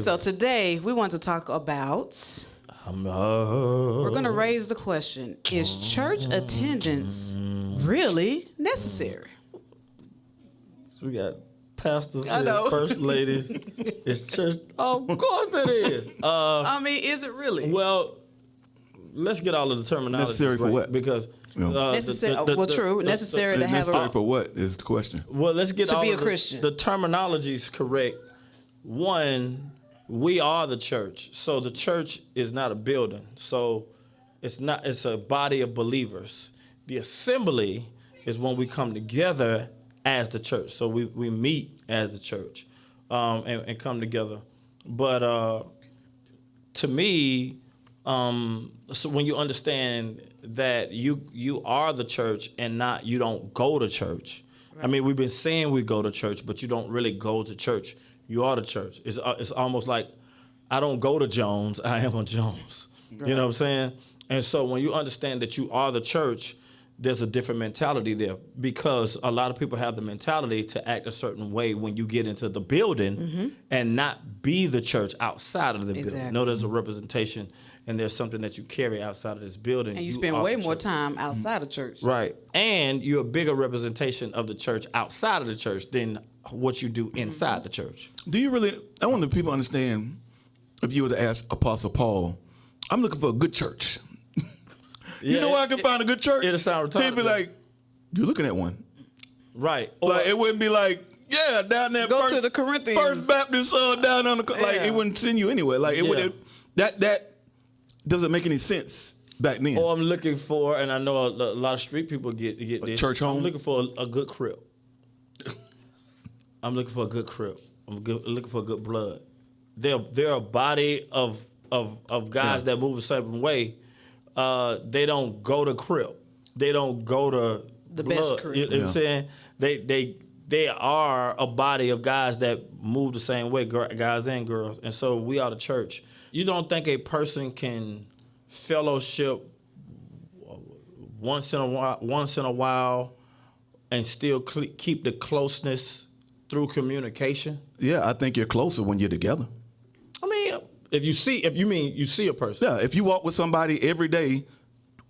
So today we want to talk about. We're going to raise the question: is church attendance really necessary? We got pastors and first ladies. It's church. Of course it is. I mean, is it really? Well, let's get all of the terminology Necessary for what? Because necessary. Necessary to have necessary for what is the question? Well, let's get to all be of a Christian. The terminologies correct. One, we are the church. So the church is not a building. So it's a body of believers. The assembly is when we come together as the church. So we meet as the church and come together. But to me, so when you understand that you are the church and not you don't go to church. Right. I mean, we've been saying we go to church, but you don't really go to church. You are the church. It's almost like I don't go to Jones, I am a Jones. Right. You know what I'm saying? And so when you understand that you are the church, there's a different mentality there, because a lot of people have the mentality to act a certain way when you get into the building and not be the church outside of the building. No, there's a representation and there's something that you carry outside of this building. And you spend way more time outside of church. Right. And you're a bigger representation of the church outside of the church than what you do inside the church. Do you really, I want the people to understand, if you were to ask Apostle Paul, I'm looking for a good church. You know where I can find a good church? It'll sound retarded. He'd be like, you're looking at one. Right. Or, like, it wouldn't be like, yeah, down there. Go to the Corinthians. First Baptist down on the, like, it wouldn't send you anywhere. Like, that doesn't make any sense back then. Or I'm looking for, and I know a lot of street people get this. Church home? I'm looking for a good crib. I'm looking for a good crib. Looking for a good blood. They're a body of guys that move a certain way. They don't go to crib. They don't go to the blood. best crib. You know what I'm saying? They are a body of guys that move the same way, guys and girls. And so we are the church. You don't think a person can fellowship once in a while and still keep the closeness through communication? Yeah, I think you're closer when you're together. I mean, you see a person. Yeah, if you walk with somebody every day,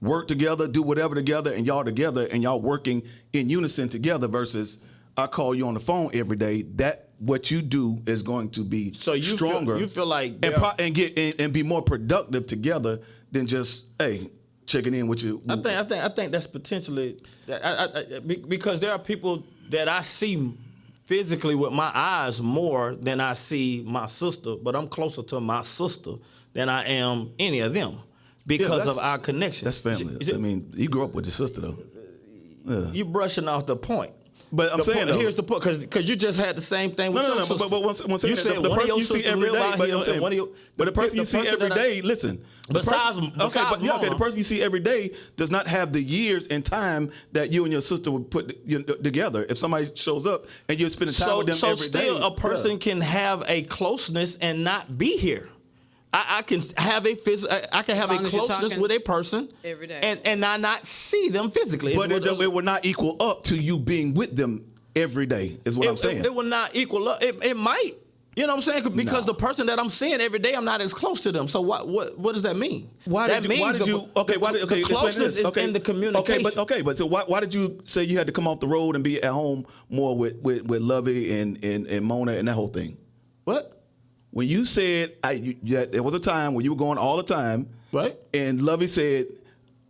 work together, do whatever together, and y'all working in unison together versus I call you on the phone every day, that what you do is going to be stronger. You feel like and be more productive together than just, hey, checking in with you. I think that's potentially because there are people that I see physically with my eyes more than I see my sister, but I'm closer to my sister than I am any of them because of our connection. That's family. I mean, you grew up with your sister though. Yeah. You brushing off the point. But I'm saying though, here's the point, because you just had the same thing with your sister. But once you said the person you see every day, but the person you see every day, listen. The person you see every day does not have the years and time that you and your sister would put together. If somebody shows up and you're spending time with them every day, so still a person can have a closeness and not be here. I can have a closeness with a person every day, and I not see them physically. But it will not equal up to you being with them every day. Is what I'm saying. It will not equal up. It might. You know what I'm saying? Because the person that I'm seeing every day, I'm not as close to them. So what does that mean? The closeness is in the communication. But so why did you say you had to come off the road and be at home more with Lovey and Mona and that whole thing? What? When you said there was a time when you were going all the time, right? And Lovey said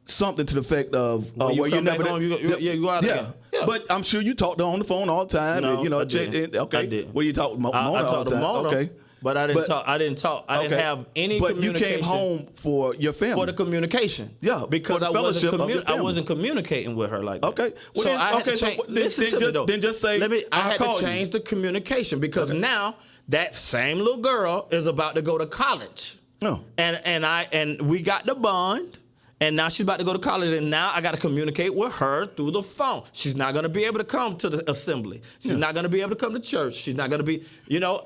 something to the effect of, "Well, you never home, you go out there." Yeah, but I'm sure you talked to her on the phone all the time. No, and, I did. Okay, I did. What do you talk to Mona I all talked the to time? Mona, okay, but I didn't talk. I didn't have any communication. But you came home for your family. For the communication. Yeah, because I wasn't communicating with her like that. Okay. Well, so I had to change. Listen to me though. Then just say I had to change the communication because now that same little girl is about to go to college. No. And we got the bond. And now she's about to go to college, and now I got to communicate with her through the phone. She's not going to be able to come to the assembly. She's not going to be able to come to church. She's not going to be,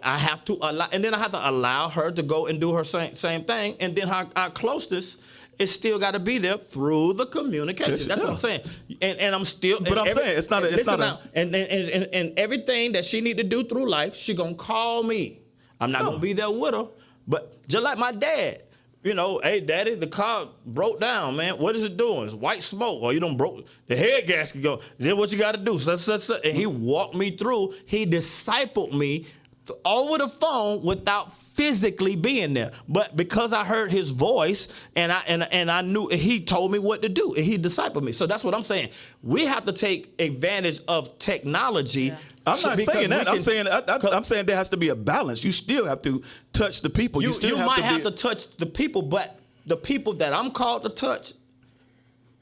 I have to allow, and then I have to allow her to go and do her same thing. And then our closeness is still got to be there through the communication. That's what I'm saying. And I'm still. But I'm saying and everything that she need to do through life, she gonna call me. I'm not gonna be there with her. But just like my dad, you know, hey, daddy, the car broke down, man. What is it doing? It's white smoke. Or you done broke the head gasket. Go. Then what you got to do? And he walked me through. He discipled me over the phone without physically being there. But because I heard his voice and I knew, he told me what to do. And he discipled me. So that's what I'm saying. We have to take advantage of technology. Yeah. I'm not saying that. I'm saying there has to be a balance. You still have to touch the people. You might have to touch the people, but the people that I'm called to touch,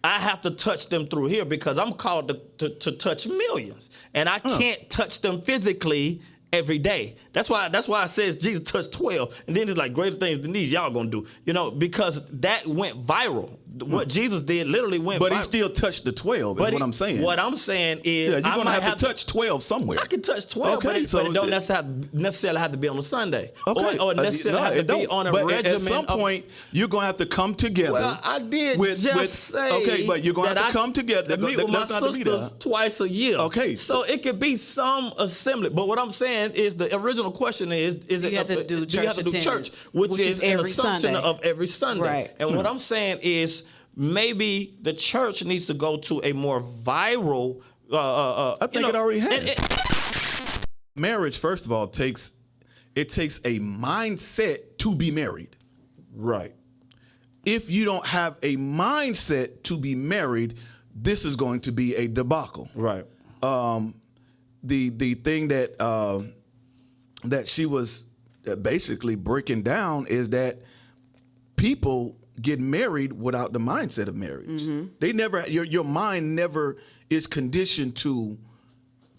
I have to touch them through here because I'm called to touch millions, and I can't touch them physically every day. That's why it says Jesus touched 12, and then it's like greater things than these y'all gonna do. You know, because that went viral. What Jesus did literally went viral. But he still touched the 12, is what I'm saying. What I'm saying is you're going to have to touch 12 somewhere. I can touch 12, but it don't necessarily have to be on a Sunday. Okay. Or necessarily have to be on a regimen. At some point, you're going to have to come together. Well, I did say okay, but you're going to have to come together. To meet with my sisters twice a year. Okay. So it could be some assembly. But what I'm saying is the original question is do you have to do church, which is an assumption of every Sunday. Right. And what I'm saying is maybe the church needs to go to a more viral. I think it already has. Marriage, first of all, takes a mindset to be married. Right. If you don't have a mindset to be married, this is going to be a debacle. Right. The thing that she was basically breaking down is that people get married without the mindset of marriage. Mm-hmm. They never, your mind never is conditioned to,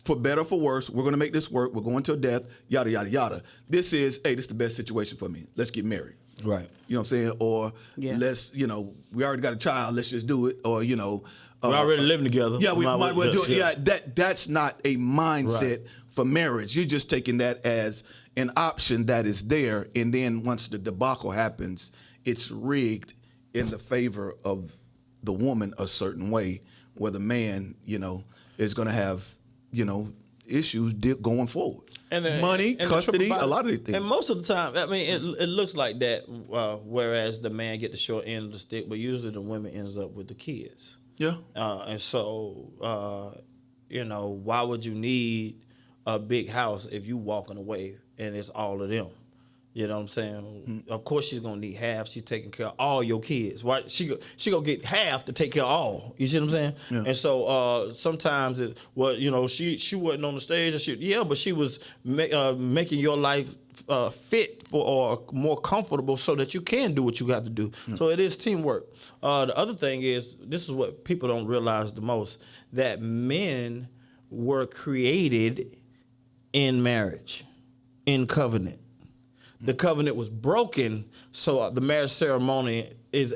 for better or for worse, we're going to make this work. We're going to death, yada, yada, yada. This is the best situation for me. Let's get married. Right. You know what I'm saying? Or let's, we already got a child. Let's just do it. Or, we're already living together. Yeah, we might well do it. Yeah, that's not a mindset for marriage. You're just taking that as an option that is there. And then once the debacle happens, it's rigged in the favor of the woman a certain way, where the man, is going to have, issues going forward. And money, custody, a lot of these things. And most of the time, I mean, it looks like that, whereas the man get the short end of the stick, but usually the woman ends up with the kids. Yeah. And so, why would you need a big house if you walking away and it's all of them? You know what I'm saying? Mm-hmm. Of course she's gonna need half. She's taking care of all your kids, right? She gonna get half to take care of all. You see what I'm saying? Yeah. And so sometimes she wasn't on the stage and but she was making your life fit or more comfortable so that you can do what you got to do. Mm-hmm. So it is teamwork. The other thing is, this is what people don't realize the most, that men were created in marriage, in covenant. The covenant was broken, so the marriage ceremony is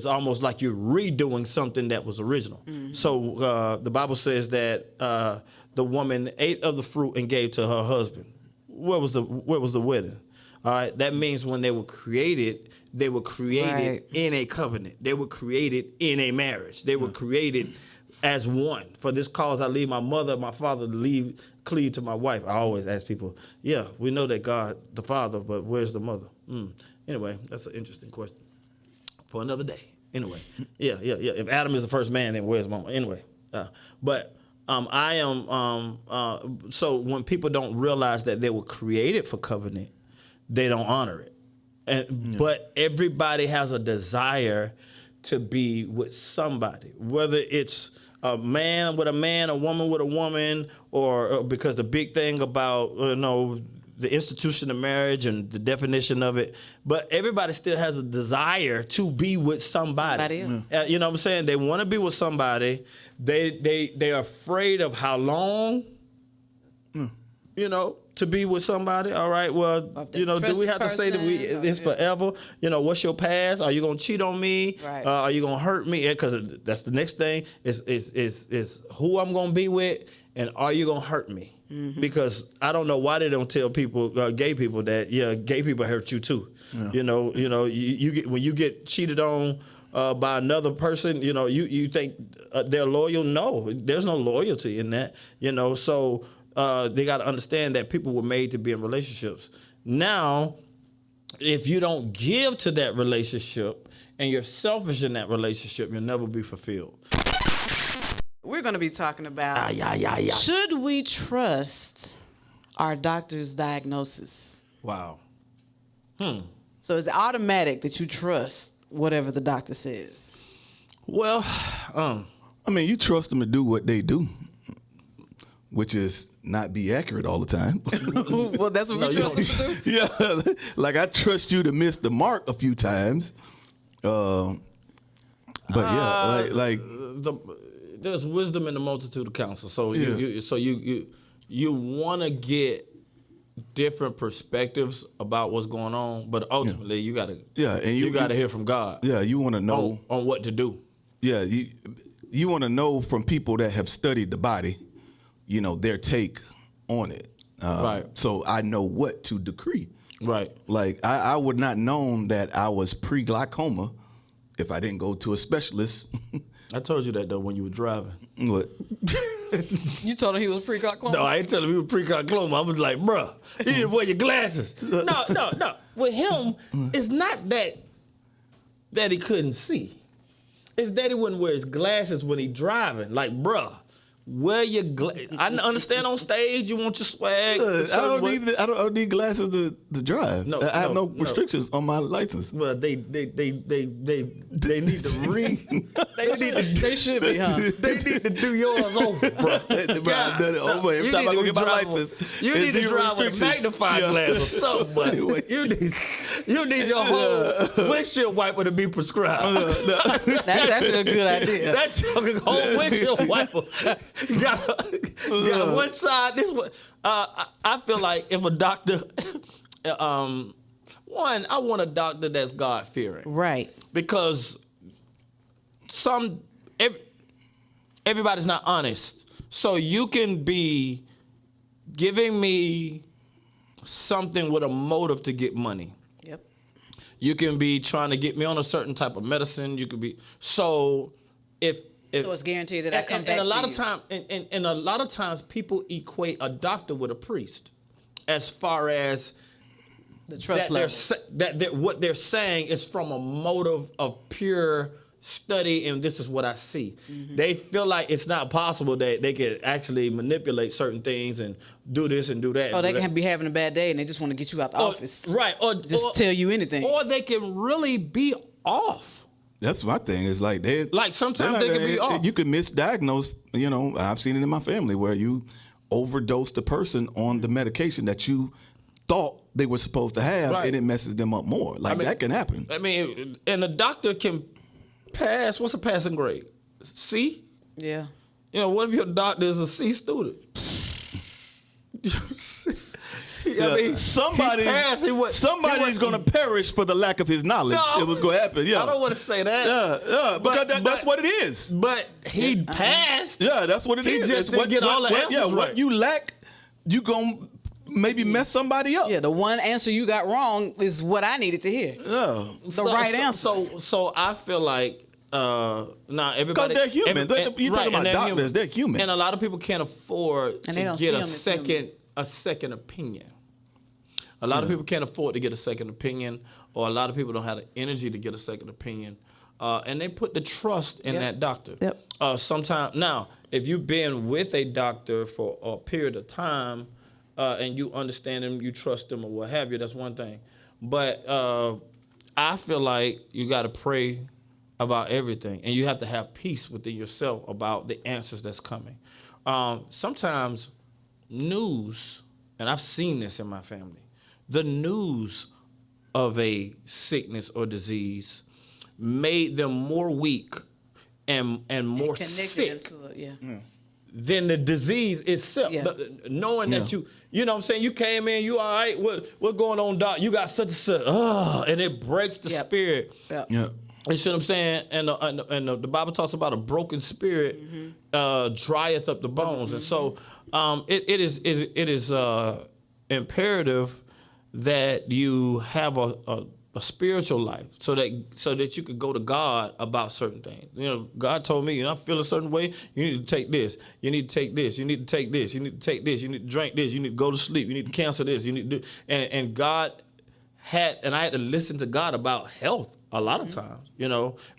almost like you're redoing something that was original. Mm-hmm. So the Bible says that the woman ate of the fruit and gave to her husband. Where was the wedding? All right, that means when they were created in a covenant. They were created in a marriage. They were created as one. For this cause I leave my mother and my father to cleave to my wife. I always ask people, we know that God the Father, but where's the mother? Anyway, that's an interesting question for another day. Anyway, yeah. If Adam is the first man, then where's mama? Anyway, I am. So when people don't realize that they were created for covenant, they don't honor it. But everybody has a desire to be with somebody, whether it's a man with a man, a woman with a woman, or because the big thing about the institution of marriage and the definition of it, but everybody still has a desire to be with somebody. You know what I'm saying? They want to be with somebody. They're afraid of how long, to be with somebody. All right, well, do we have to say that it's forever? What's your past? Are you gonna cheat on me? Right. Are you gonna hurt me? Because that's the next thing is who I'm gonna be with, and are you gonna hurt me? Mm-hmm. Because I don't know why they don't tell people, gay people, that gay people hurt you too. Yeah. You get, when you get cheated on by another person, you think they're loyal. No, there's no loyalty in that. So they got to understand that people were made to be in relationships. Now, if you don't give to that relationship and you're selfish in that relationship, you'll never be fulfilled. We're going to be talking about should we trust our doctor's diagnosis? Wow. So it's automatic that you trust whatever the doctor says. Well, I mean, you trust them to do what they do, which is not be accurate all the time. Well, that's what we trust them to do. Yeah, like I trust you to miss the mark a few times. But yeah, there's wisdom in the multitude of counsel. So you want to get different perspectives about what's going on, but ultimately you gotta hear from God. Yeah, you want to know on what to do. Yeah, you want to know from people that have studied the body, their take on it. Right. So I know what to decree. Right. Like I would not known that I was pre-glaucoma if I didn't go to a specialist. I told you that though when you were driving. What? You told him he was pre-glaucoma? No, I ain't telling him he was pre-glaucoma. I was like, bruh, you need to wear your glasses. No. With him, it's not that he couldn't see. It's that he wouldn't wear his glasses when he driving. Like, bruh, wear your glasses. I understand on stage you want your swag. I don't need glasses to drive. No, I have no restrictions on my license. Well, they need to read. They should be, huh? They need to do yours over, bro. Every time I go get my license, you need to drive with a magnifying glass or something. But you need your whole windshield wiper to be prescribed. That's actually a good idea. That's your whole windshield wiper. You got one side. This one. I feel like if a doctor, I want a doctor that's God fearing, right? Because everybody's not honest. So you can be giving me something with a motive to get money. Yep. You can be trying to get me on a certain type of medicine. You could be so it's guaranteed that I come back. And a lot of times people equate a doctor with a priest, as far as the trust level. What they're saying is from a motive of pure study, and this is what I see. Mm-hmm. They feel like it's not possible that they can actually manipulate certain things and do this and do that. Or they can be having a bad day and they just want to get you out the office. Right. Or just tell you anything. Or they can really be off. That's my thing. It's like sometimes they can be off. You can misdiagnose. I've seen it in my family where you overdosed the person on the medication that you thought they were supposed to have, and it messes them up more. That can happen. I mean, and the doctor can pass. What's a passing grade? C? Yeah. What if your doctor is a C student? I mean, somebody's going to perish for the lack of his knowledge. It was going to happen. Yeah, I don't want to say that. Yeah, because that's what it is. But he passed. Yeah, that's what it is. He just didn't get all the answers right. What you lack, you going to maybe mess somebody up. Yeah, the one answer you got wrong is what I needed to hear. Yeah, right answer. So I feel like everybody, because they're human. You're talking about doctors. They're human, and a lot of people can't afford to get a second opinion. A lot of people can't afford to get a second opinion, or a lot of people don't have the energy to get a second opinion, and they put the trust in that doctor. Yep. Sometimes now, if you've been with a doctor for a period of time, and you understand them, you trust them, or what have you, that's one thing. But I feel like you got to pray about everything, and you have to have peace within yourself about the answers that's coming. Sometimes news, and I've seen this in my family, the news of a sickness or disease made them more weak and more sick than the disease itself. Yeah. Knowing that you know what I'm saying, you came in, you all right, what going on, doc? You got such and such, and it breaks the spirit. Yeah. You see what I'm saying? And the Bible talks about a broken spirit drieth up the bones. And so it is imperative that you have a spiritual life, so that you could go to God about certain things. You know, God told me, I feel a certain way. You need to take this. You need to take this. You need to take this. You need to take this. You need to drink this. You need to go to sleep. You need to cancel this. You need to do. And God I had to listen to God about health a lot of times.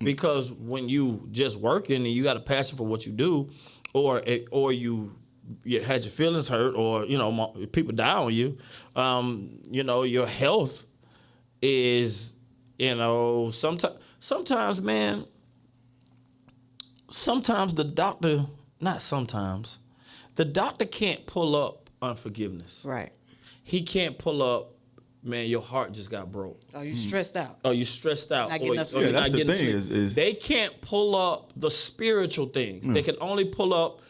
Because when you just working and you got a passion for what you do, or you had your feelings hurt, or people die on you, your health is, sometimes, man, the doctor can't pull up unforgiveness. Right. He can't pull up, man, your heart just got broke. Oh, you stressed out. Oh, you stressed out. Not getting enough sleep. You're not getting sleep. Is they can't pull up the spiritual things. They can only pull up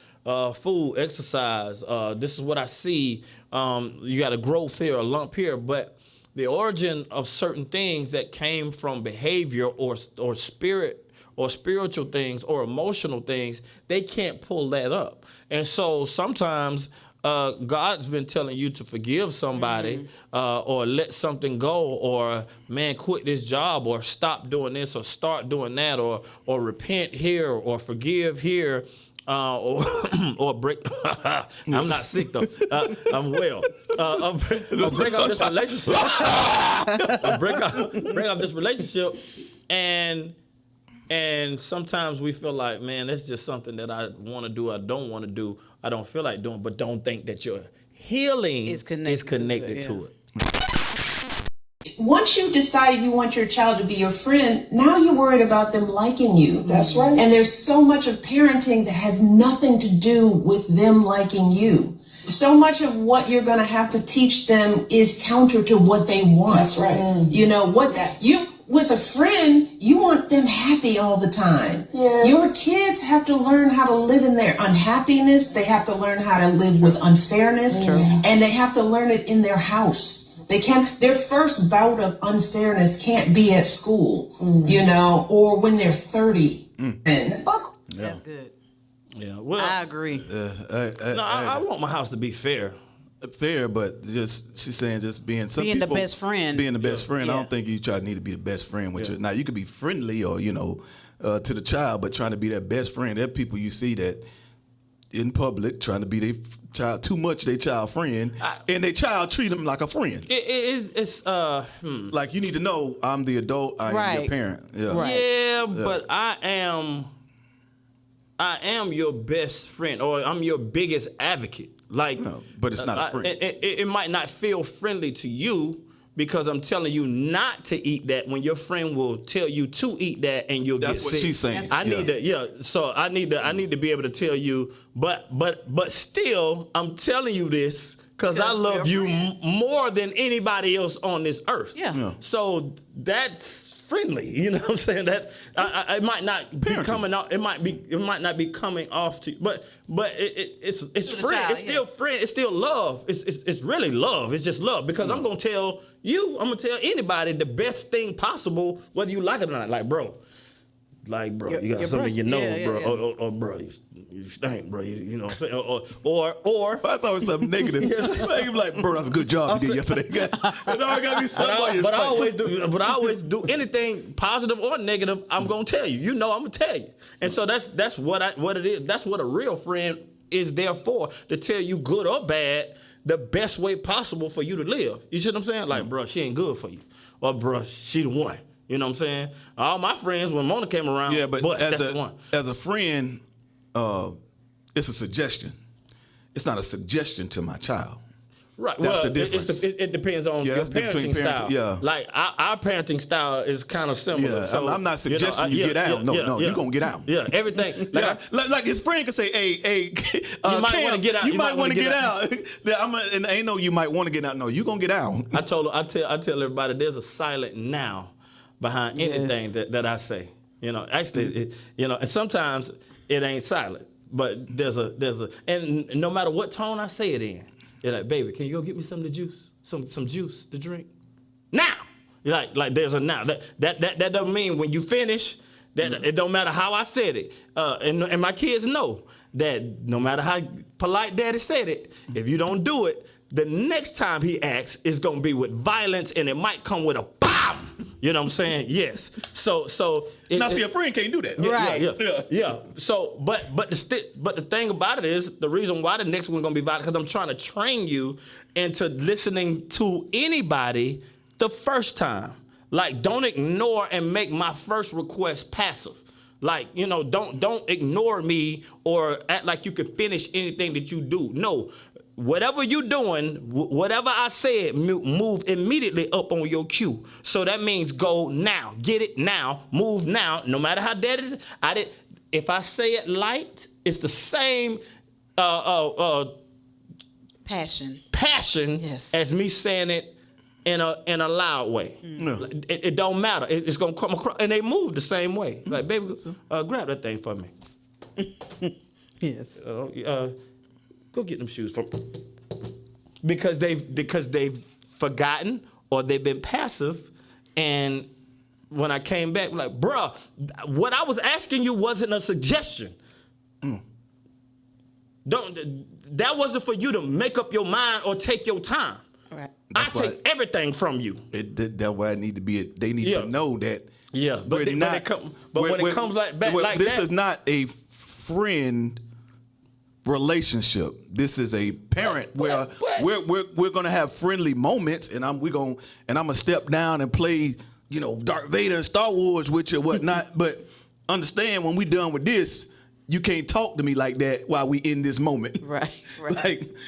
food, exercise. This is what I see. You got a growth here, a lump here, but the origin of certain things that came from behavior or spirit or spiritual things or emotional things, they can't pull that up. And so sometimes God's been telling you to forgive somebody, or let something go, or man, quit this job, or stop doing this, or start doing that, or repent here, or forgive here. Or break. I'm not sick though. I'm well. I'll break up this relationship. I'll break up this relationship, and sometimes we feel like, man, that's just something that I want to do. I don't want to do. I don't feel like doing. But don't think that your healing is connected to it. Once you've decided you want your child to be your friend, now you're worried about them liking you. That's right. And there's so much of parenting that has nothing to do with them liking you. So much of what you're going to have to teach them is counter to what they want. That's right. With a friend, you want them happy all the time. Yes. Your kids have to learn how to live in their unhappiness. They have to learn how to live with unfairness. And they have to learn it in their house. Their first bout of unfairness can't be at school, or when they're 30. That's good. Yeah, well, I agree. I want my house to be fair. Fair, but she's saying just being the best friend. Being the best friend. I don't think you need to be the best friend with now you could be friendly or to the child, but trying to be that best friend. There are people you see that in public trying to be their child too much, their child friend, and their child treat them like a friend. It's like you need to know I'm the adult, I am your parent. Yeah, right. But I am your best friend, or I'm your biggest advocate. Like, no, but it's not a friend. It might not feel friendly to you because I'm telling you not to eat that when your friend will tell you to eat that and you'll get sick. That's what she's saying. I need to, so I need to be able to tell you, but still, I'm telling you this because I love you more than anybody else on this earth. Yeah. So that's friendly. You know what I'm saying? That it might not be coming out. It might not be coming off to you, but it's friend. Child, it's still friend. It's still love. It's really love. It's just love because I'm gonna tell anybody the best thing possible, whether you like it or not. Like, bro, you got something in your nose, bro. Or bro, you stink, bro. You know what I'm saying? Or that's always something negative. You be like, bro, that's a good job you did yesterday. But I always do anything positive or negative. I'm gonna tell you. I'm gonna tell you. And so that's what it is. That's what a real friend is there for, to tell you good or bad the best way possible for you to live. You see what I'm saying? Like, bro, she ain't good for you. Or, bro, she the one. You know what I'm saying? All my friends, when Mona came around, but that's the one. As a friend, it's a suggestion. It's not a suggestion to my child. Right. That's the difference. It depends on your parenting style. Yeah. Like our parenting style is kind of similar. Yeah. So, I'm not suggesting you get out. No, you're gonna get out. Yeah. Everything. Like his friend could say, "Hey, you might want to get out. You might want to get out." And ain't no you might want to get out. No, you gonna get out. I tell everybody there's a silent now behind anything that I say. Actually, and sometimes it ain't silent, but there's a, and no matter what tone I say it in, you're like, baby, can you go get me some of the juice, some juice to drink now? You're like there's a now. That doesn't mean when you finish that it don't matter how I said it, and my kids know that no matter how polite daddy said it, if you don't do it, the next time he acts is gonna be with violence, and it might come with a bomb. You know what I'm saying? Yes. So now see, a friend can't do that. Right. Yeah. So, but the thing about it is the reason why the next one's gonna be violent because I'm trying to train you into listening to anybody the first time. Like, don't ignore and make my first request passive. Like, you know, don't ignore me or act like you can finish anything that you do. No. Whatever you're doing, whatever I said, move immediately up on your cue. So that means go now, get it now, move now. No matter how dead it is, if I say it light, it's the same passion. Yes. As me saying it in a loud way. No. It don't matter. It's gonna come across, and they move the same way. Like, baby, grab that thing for me. Yes. Go get them shoes from because they've forgotten or they've been passive, and when I came back, like, bruh, what I was asking you wasn't a suggestion. That wasn't for you to make up your mind or take your time. Right. I take everything from you. That's why I need to be. They need to know that. Yeah, but when it comes back like this that, is not a friend relationship. This is a parent where we're gonna have friendly moments, and I'm gonna step down and play, you know, Darth Vader and Star Wars with you or whatnot. But understand, when we done with this, you can't talk to me like that while we in this moment. Right.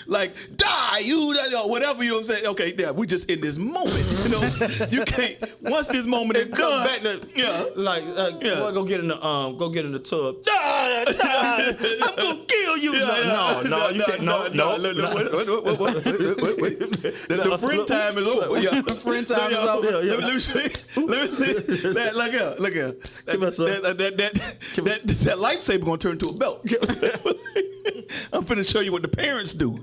Like die, you know, whatever, you know what I'm saying? Okay, yeah, we just in this moment, you know. You can't, once this moment is done, back to, boy, go get in the tub. I'm gonna kill you. The friend time is over. Yeah, the friend time is over. Look here. That lifesaver gonna turn to a belt. I'm finna show you what the parents do.